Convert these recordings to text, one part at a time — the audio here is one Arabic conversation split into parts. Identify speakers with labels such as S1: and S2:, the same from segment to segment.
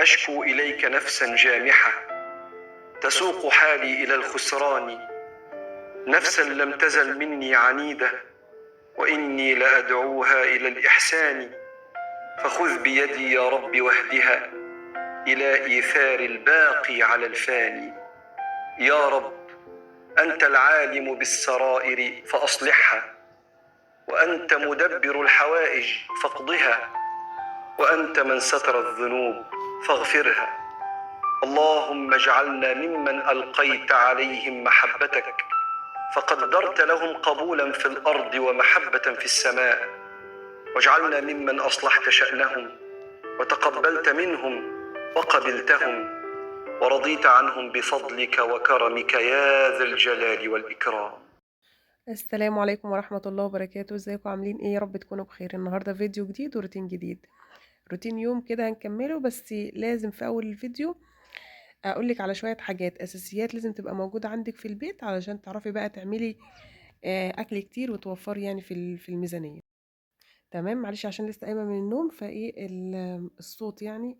S1: أشكو إليك نفسا جامحة تسوق حالي إلى الخسران، نفسا لم تزل مني عنيدة وإني لأدعوها إلى الإحسان. فخذ بيدي يا رب واهدها إلى إيثار الباقي على الفاني. يا رب أنت العالم بالسرائر فأصلحها، وأنت مدبر الحوائج فاقضها، وأنت من ستر الذنوب فاغفرها. اللهم اجعلنا ممن ألقيت عليهم محبتك فقدرت لهم قبولا في الأرض ومحبة في السماء، واجعلنا ممن أصلحت شأنهم وتقبلت منهم وقبلتهم ورضيت عنهم بفضلك وكرمك يا ذا الجلال والإكرام.
S2: السلام عليكم ورحمة الله وبركاته. ازيكم عاملين ايه؟ يا رب تكونوا بخير. النهاردة فيديو جديد وروتين جديد، روتين يوم كده هنكمله، بس لازم في اول الفيديو اقولك على شوية حاجات اساسيات لازم تبقى موجودة عندك في البيت علشان تعرفي بقى تعملي اكل كتير وتوفري يعني في الميزانية. تمام، معلش عشان لسه قايمة من النوم فايه الصوت يعني.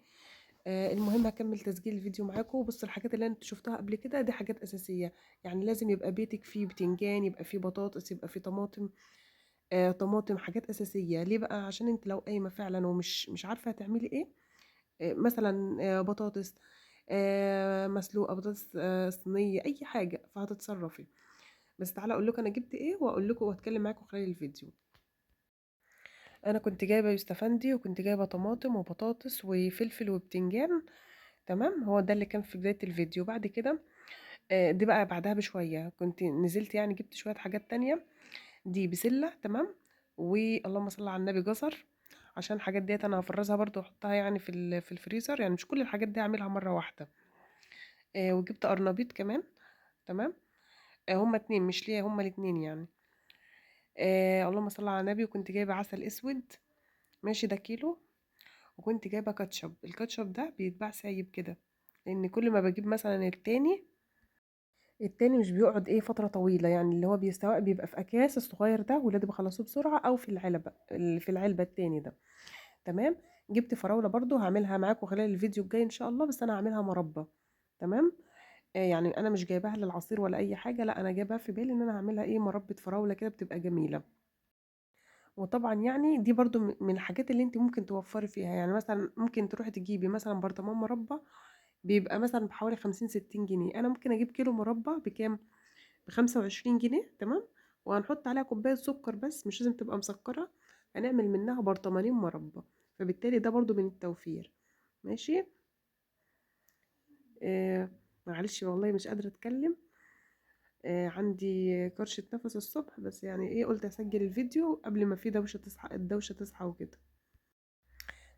S2: المهم هكمل تسجيل الفيديو معاكم. وبصوا الحاجات اللي انت شفتها قبل كده دي حاجات اساسية، يعني لازم يبقى بيتك فيه بتنجان، يبقى فيه بطاطس، يبقى فيه طماطم. طماطم حاجات أساسية. ليه بقى؟ عشان انت لو قايمة فعلا ومش مش عارفة هتعملي ايه. مثلا بطاطس مسلوقة، بطاطس صينية، أي حاجة فهتتصرفي. بس تعالى أقول لكم أنا جبت ايه وأقول لكم وأتكلم معاكم خلال الفيديو. أنا كنت جايبة يوستفندي وكنت جايبة طماطم وبطاطس وفلفل وبتنجان. تمام، هو ده اللي كان في بداية الفيديو. بعد كده دي بقى بعدها بشوية كنت نزلت يعني جبت شوية حاجات تانية. دي بسلة، تمام، واللهم صل على النبي جزر، عشان الحاجات ديت انا هفرزها برضو واحطها يعني في الفريزر، يعني مش كل الحاجات دي اعملها مرة واحدة. وجبت قرنبيط كمان. تمام. هما اتنين، مش ليا، هما الاتنين يعني. اللهم صل على النبي. وكنت جايبة عسل اسود، ماشي، ده كيلو. وكنت جايبة كاتشب. الكاتشب ده بيتباع سايب كده، لان كل ما بجيب مثلا التاني مش بيقعد ايه فترة طويلة، يعني اللي هو بيستوى بيبقى في اكياس الصغير ده، ولادي بخلصوه بسرعة، او في العلبة اللي في العلبة التاني ده. تمام. جبت فراولة برضو هعملها معاكم خلال الفيديو الجاي ان شاء الله، بس انا هعملها مربى. تمام. يعني انا مش جايباها للعصير ولا اي حاجة، لا انا جايباها في بالي ان انا هعملها ايه مربى فراولة كده، بتبقى جميلة. وطبعا يعني دي برضو من الحاجات اللي انت ممكن توفري فيها. يعني مثلا ممكن تروحي تجيبي مثلا برطمان مربى، بيبقى مثلا بحوالي 50-60 جنيه. انا ممكن اجيب كيلو مربى بكام؟ ب25 جنيه. تمام. وهنحط عليها كوباية سكر بس، مش لازم تبقى مسكرة. هنعمل منها برطمانين مربى، فبالتالي ده برضو من التوفير. ماشي. آه معلش والله مش قادرة اتكلم. عندي كرشة نفس الصبح، بس يعني ايه، قلت اسجل الفيديو قبل ما في دوشة تصحى، الدوشة تصحى وكده.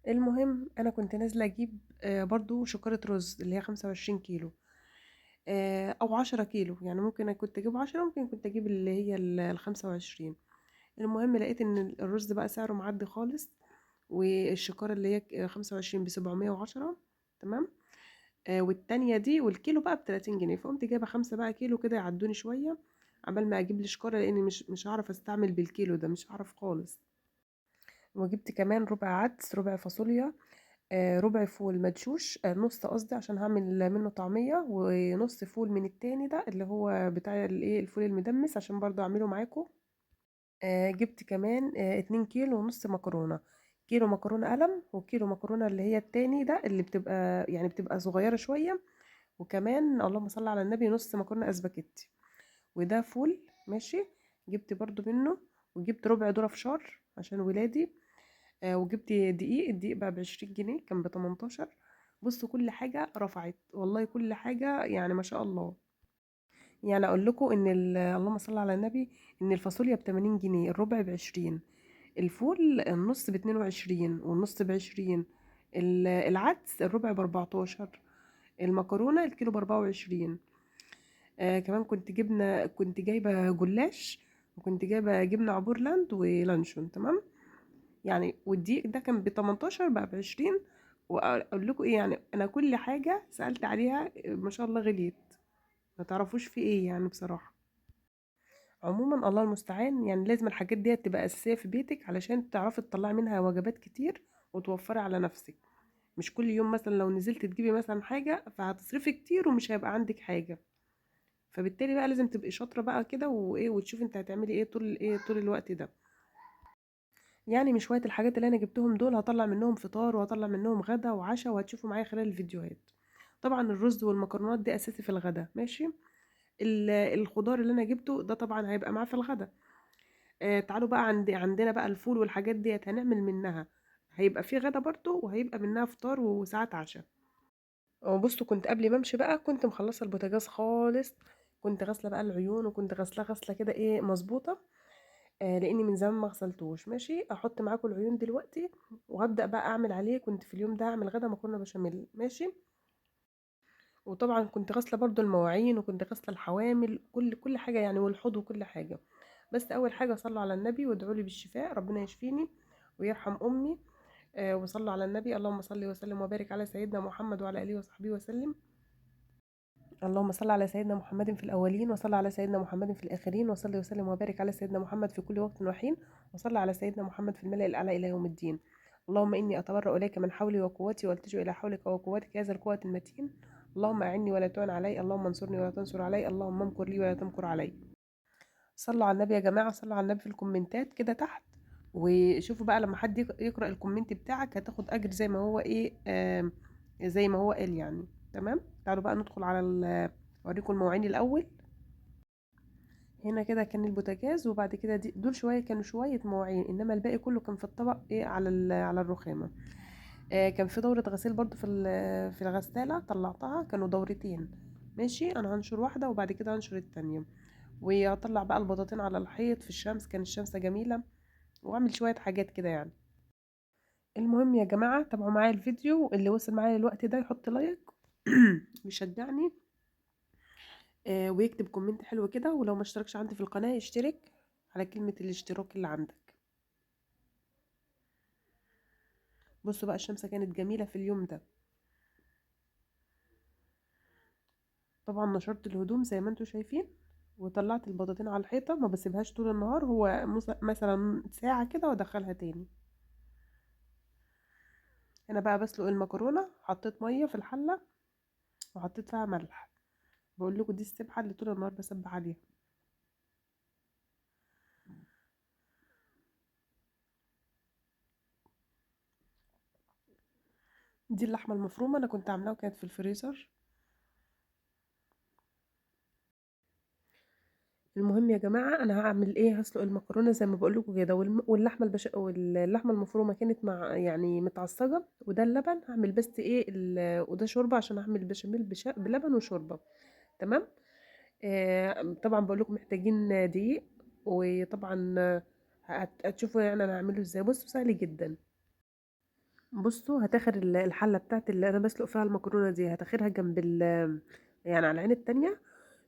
S2: المهم انا كنت نازلة اجيب برضو شكارة رز اللي هي 25 كيلو، او 10 كيلو. يعني ممكن أنا كنت اجيب 10، ممكن كنت اجيب اللي هي ال25. المهم لقيت ان الرز بقى سعره معدي خالص، والشكارة اللي هي 25 ب710. تمام. والتانية دي والكيلو بقى ب30 جنيه. فقمت جايبة 5 كيلو كده يعدوني شوية عبال ما اجيب لي شكارة، لاني مش هعرف استعمل بالكيلو ده، مش هعرف خالص. وجبت كمان ربع عدس، ربع فاصوليا، ربع فول مدشوش، نص قصدي، عشان هعمل منه طعمية، ونص فول من التاني ده اللي هو بتاع الايه الفول المدمس، عشان برضو اعمله معاكم. جبت كمان 2 كيلو ونص مكرونة. كيلو مكرونة قلم، وكيلو مكرونة اللي هي التاني ده اللي بتبقى يعني بتبقى صغيرة شوية. وكمان اللهم صل على النبي نص مكرونة اسباجيتي. وده فول. ماشي. جبت برضو منه. وجبت ربع ذرة فشار عشان ولادي. وجبت دقيق. الدقيق بقى ب20 جنيه، كان ب18. بصوا كل حاجة رفعت والله، كل حاجة يعني ما شاء الله. يعني اقول لكم ان اللهم صل على النبي، ان الفاصوليا ب80 جنيه، الربع ب20، الفول النص ب22 والنص ب20، العدس الربع ب14، المكرونة الكيلو ب24. كمان كنت جايبة جلاش، وكنت جايبة جبنة عبور لاند ولانشون. تمام. يعني والدقيق ده كان ب18 بقى ب20. واقول لكم ايه، يعني انا كل حاجة سألت عليها ما شاء الله غليت، ما تعرفوش في ايه يعني بصراحة. عموما الله المستعان، يعني لازم الحاجات دي تبقى أساسية في بيتك علشان تعرفي تطلعي منها وجبات كتير وتوفري على نفسك. مش كل يوم مثلا لو نزلت تجيبي مثلا حاجة فهتصرفي كتير ومش هيبقى عندك حاجة. فبالتالي بقى لازم تبقي شاطرة بقى كده وايه، وتشوفي انت هتعملي ايه طول الوقت ده. يعني مش شوية الحاجات اللي انا جبتهم دول هطلع منهم فطار وهطلع منهم غدا وعشاء، وهتشوفوا معايا خلال الفيديوهات. طبعا الرز والمكرونات دي اساسي في الغدا، ماشي. الخضار اللي انا جبته ده طبعا هيبقى معاه في الغدا. تعالوا بقى عندنا بقى الفول والحاجات ديت هنعمل منها، هيبقى في غدا برضو وهيبقى منها فطار وساعات عشاء. بصوا كنت قبل ما امشي بقى كنت مخلصه البوتاجاز خالص، كنت غاسله بقى العيون وكنت غاسله كده ايه مظبوطه. لاني من زمان ما غسلتوش. ماشي، احط معاكم العيون دلوقتي وهبدا بقى اعمل عليه. كنت في اليوم ده هعمل غدا مكرونه بشاميل، ماشي. وطبعا كنت غاسله برضو المواعين وكنت غاسله الحوامل، كل حاجه يعني، والحوض وكل حاجه. بس اول حاجه صلوا على النبي وادعوا لي بالشفاء، ربنا يشفيني ويرحم امي. وصلوا على النبي، اللهم صل وسلم وبارك على سيدنا محمد وعلى اله وصحبه وسلم. اللهم صل على سيدنا محمد في الأولين، وصل على سيدنا محمد في الآخرين، وصل وسلم وبارك على سيدنا محمد في كل وقت وحين، وصل على سيدنا محمد في الملأ الأعلى إلى يوم الدين. اللهم إني أتبرأ إليك من حولي وقوتي، والتجئ إلى حولك وقوتك يا ذا القوة المتين. اللهم أعني ولا تعن علي، اللهم انصرني ولا تنصر علي، اللهم امكر لي ولا تمكر علي. صلوا على النبي يا جماعة، صلوا على النبي في الكومنتات كده تحت. وشوفوا بقى لما حد يقرأ الكومنت بتاعك هتاخد أجر زي ما هو إيه، زي ما هو قال يعني. تمام، تعالوا بقى ندخل على اوريكم المواعين الاول. هنا كده كان البوتاجاز، وبعد كده دول شويه كانوا شويه مواعين، انما الباقي كله كان في الطبق ايه على على الرخامه. كان في دوره غسيل برضو في الغساله طلعتها، كانوا دورتين. ماشي، انا هنشر واحده وبعد كده هنشر التانية. وهطلع بقى البطاطين على الحيط في الشمس، كان الشمس جميله. واعمل شويه حاجات كده يعني. المهم يا جماعه تابعوا معايا الفيديو، اللي وصل معايا الوقت ده يحط لايك ويشجعني. ويكتب كومنت حلو كده، ولو ما اشتركش عندي في القناة يشترك على كلمة الاشتراك اللي عندك. بصوا بقى الشمس كانت جميلة في اليوم ده. طبعا نشرت الهدوم زي ما انتوا شايفين، وطلعت البطاطين على الحيطة، ما بسيبهاش طول النهار، هو مثلا ساعة كده وادخلها تاني. انا بقى بسلق المكرونة، حطيت مية في الحلة وحطيت فيها ملح. بقول لكم دي السبحة اللي طول النهار بسبح عليها. دي اللحمة المفرومة انا كنت عاملاها وكانت في الفريزر. المهم يا جماعة أنا هعمل إيه، هسلق المكرونة زي ما بقول لكم كده، واللحمة المفرومة كانت مع يعني متعصجة، وده اللبن هعمل بس إيه وده شوربة عشان أعمل بشاميل بلبن وشوربة. تمام. طبعا بقول لكم محتاجين دقيق. وطبعا هتشوفوا يعني أنا هعمله إزاي. بصوا سهل جدا. بصوا هتاخر الحلة بتاعت اللي أنا بسلق فيها المكرونة دي، هتاخرها جنب يعني على العين التانية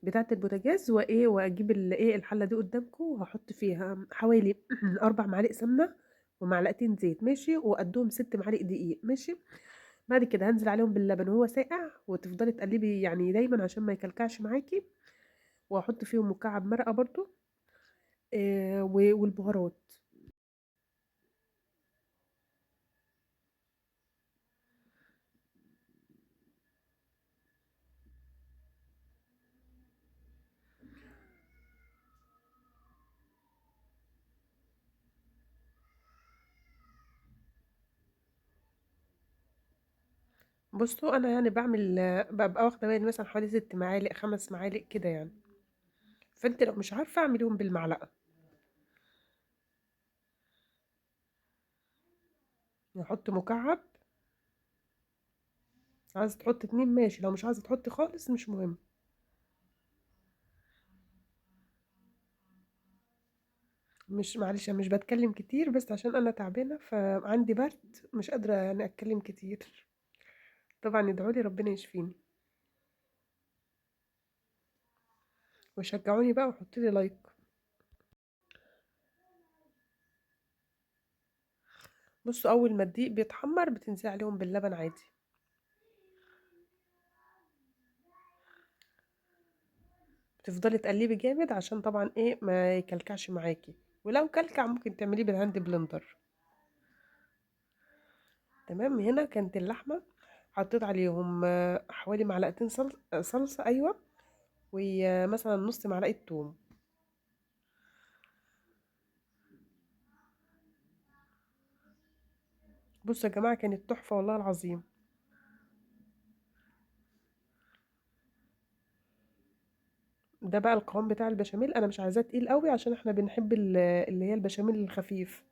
S2: بتاعة البوتاجاز، وايه واجيب الايه الحله دي قدامكم، وهحط فيها حوالي 4 معالق سمنه ومعلقتين زيت، ماشي، وقدهم 6 معالق دقيق، ماشي. بعد كده هنزل عليهم باللبن وهو ساقع، وتفضلي تقلبي يعني دايما عشان ما يكلكعش معاكي. وهحط فيهم مكعب مرقه برضو. والبهارات. بصوا انا يعني بعمل ببقى واخده بالي مثلا حوالي 6 معالق 5 معالق كده يعني. فانت لو مش عارفه اعمليهم بالمعلقه. نحط مكعب. عايزه تحط 2 ماشي، لو مش عايزه تحطي خالص مش مهم. مش معلش أنا مش بتكلم كتير بس عشان انا تعبانه فعندي برد، مش قادره يعني اتكلم كتير. طبعا ادعوا لي ربنا يشفيني، وشجعوني بقى وحطوا لي لايك. بصوا اول ما الدقيق بيتحمر بتنزلي عليهم باللبن عادي. بتفضلي تقلبي جامد عشان طبعا ايه ما يكلكعش معاكي، ولو كلكع ممكن تعمليه بالهاند بلندر. تمام. هنا كانت اللحمة حطيت عليهم حوالي معلقتين صلصة، أيوة، ومثلا نص معلقة توم. بصوا يا جماعة كانت تحفة والله العظيم. ده بقى القوام بتاع البشاميل. انا مش عايزاه تقيل قوي عشان احنا بنحب اللي هي البشاميل الخفيف.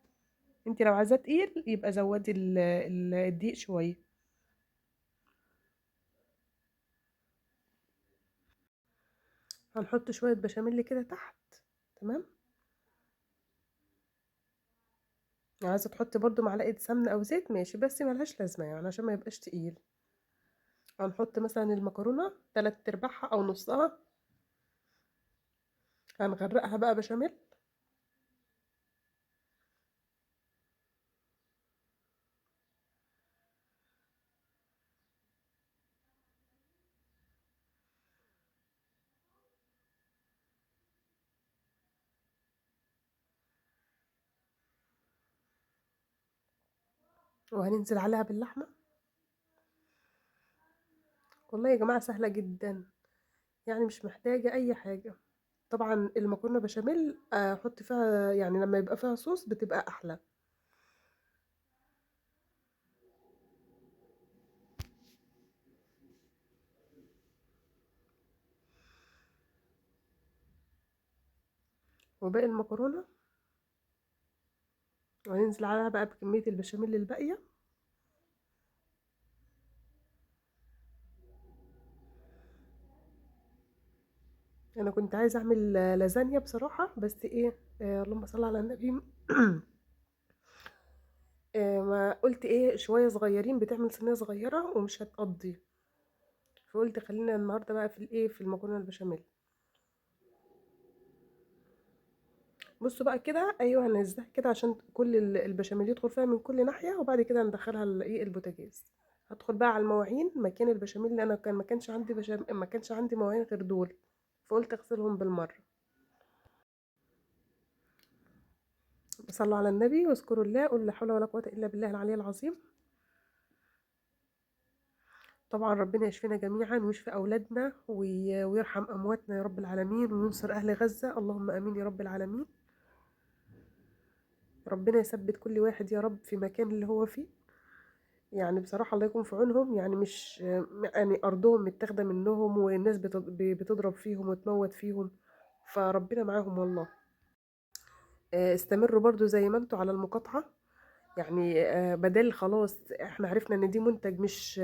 S2: انت لو عايزاه تقيل يبقى زودي الدقيق شوية. هنحط شوية بشاميل كده تحت. تمام. عايزة تحطي برضو معلقة سمنة او زيت ماشي، بس ملهاش لازمة يعني عشان ما يبقاش تقيل. هنحط مثلا المكرونة تلات ارباعها او نصها. هنغرقها بقى بشاميل. وهننزل عليها باللحمة. والله يا جماعة سهلة جدا، يعني مش محتاجة اي حاجة. طبعا المكرونة بشاميل احط فيها يعني لما يبقى فيها صوص بتبقى احلى. وباقي المكرونة وهننزل عليها بقى بكمية البشاميل الباقية. انا كنت عايزة اعمل لازانيا بصراحة، بس ايه، اللهم صل على النبي. ما قلت ايه، شوية صغيرين بتعمل صينية صغيرة ومش هتقضي، فقلت خلينا النهاردة بقى في الايه، في المكرونة البشاميل. بصوا بقى كده، ايوه هنزلها كده عشان كل البشاميل يدخل فيها من كل ناحية، وبعد كده ندخلها الايه البوتاجاز. هدخل بقى على المواعين مكان البشاميل، اللي انا كان ما كانش عندي مواعين غير دول، فقلت اغسلهم بالمرة. صلوا على النبي واذكروا الله، قل لا حول ولا قوة إلا بالله العلي العظيم. طبعا ربنا يشفينا جميعا ويشفي أولادنا ويرحم أمواتنا يا رب العالمين، وينصر أهل غزة، اللهم آمين يا رب العالمين. ربنا يثبت كل واحد يا رب في مكان اللي هو فيه. يعني بصراحة الله يكون في عونهم، يعني مش يعني أرضهم متاخدة منهم، والناس بتضرب فيهم وتموت فيهم، فربنا معاهم والله. استمروا برضو زي ما انتوا على المقاطعة. يعني بدل خلاص احنا عرفنا ان دي منتج مش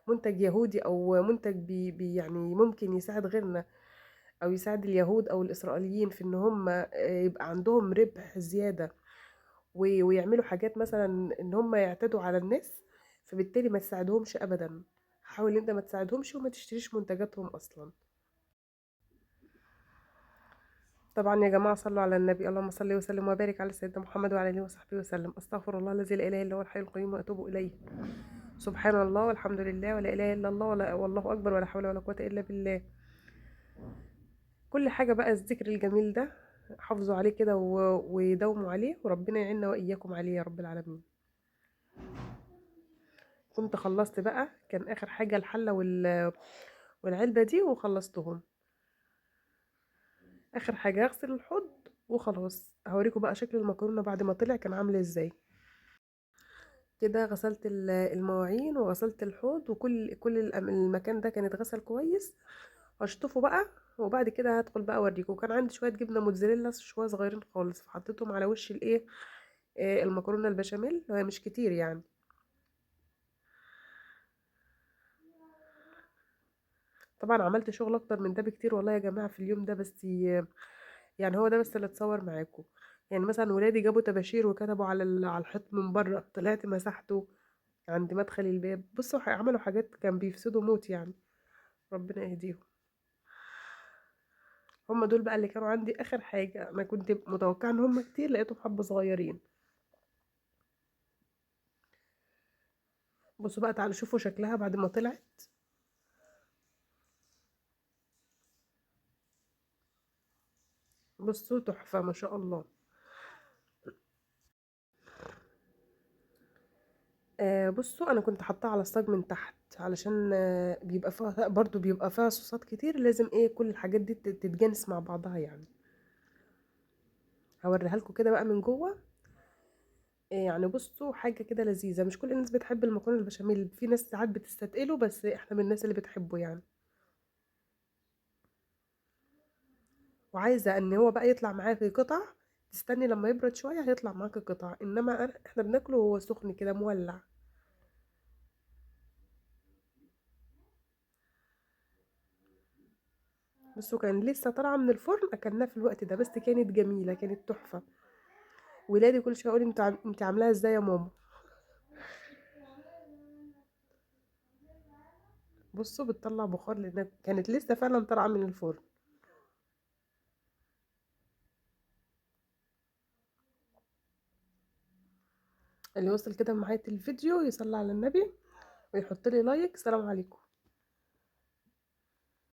S2: منتج يهودي، او منتج بي يعني ممكن يساعد غيرنا، او يساعد اليهود او الاسرائيليين في ان هم يبقى عندهم ربح زيادة، ويعملوا حاجات مثلا ان هم يعتدوا على الناس، فبالتالي ما تساعدهمش ابدا. حاول انت ما تساعدهمش وما تشتريش منتجاتهم اصلا. طبعا يا جماعة صلوا على النبي، اللهم صل وسلم وبارك على سيدنا محمد وعلى اله وصحبه وسلم. استغفر الله الذي لا اله الا هو الحي القيوم واتوب اليه. سبحان الله والحمد لله ولا اله الا الله ولا والله اكبر ولا حول ولا قوة الا بالله. كل حاجة بقى الذكر الجميل ده حافظوا عليه كده وداوموا عليه، وربنا يعيننا وإياكم عليه يا رب العالمين. كنت خلصت بقى، كان آخر حاجة الحلة والعلبة دي وخلصتهم. آخر حاجة هغسل الحوض وخلاص. هوريكم بقى شكل المكرونة بعد ما طلع كان عامل ازاي. كده غسلت المواعين وغسلت الحوض، وكل المكان ده كان اتغسل كويس. هشطفه بقى، وبعد كده هدخل بقى اوريكم. وكان عندي شويه جبنه موتزاريلا شويه صغيرين خالص، فحطيتهم على وش الايه، المكرونه البشاميل، هي مش كتير يعني. طبعا عملت شغل اكتر من ده بكتير والله يا جماعه في اليوم ده، بس يعني هو ده بس اللي اتصور معاكم. يعني مثلا ولادي جابوا طباشير وكتبوا على الحيط من بره، طلعت مسحته عند مدخل الباب. بصوا عملوا حاجات كان بيفسدوا موت يعني، ربنا يهديهم. هم دول بقى اللي كانوا عندي اخر حاجه. انا كنت متوقعه ان هم كتير، لقيتهم حبه صغيرين. بصوا بقى تعالوا شوفوا شكلها بعد ما طلعت. بصوا تحفه ما شاء الله. بصوا انا كنت حاطاه على الصاج من تحت علشان بيبقى فيها برضو بيبقى فيها صوصات كتير، لازم ايه كل الحاجات دي تتجانس مع بعضها يعني. هوريها لكم كده بقى من جوه. يعني بصوا حاجه كده لذيذه، مش كل الناس بتحب المكرونه البشاميل، في ناس ساعات بتستثقله، بس احنا من الناس اللي بتحبه يعني. وعايزه ان هو بقى يطلع معاكي قطع، تستني لما يبرد شويه هيطلع معاكي قطع، انما احنا بناكله وهو سخن كده مولع. بصوا كان لسه طالعه من الفرن، اكلناه في الوقت ده، بس كانت جميله، كانت تحفه. ولادي كل شويه يقولوا انت عاملاها ازاي يا ماما. بصوا بتطلع بخار لانها كانت لسه فعلا طالعه من الفرن. اللي وصل كده معايا الفيديو يصلي على النبي ويحط لي لايك. سلام عليكم.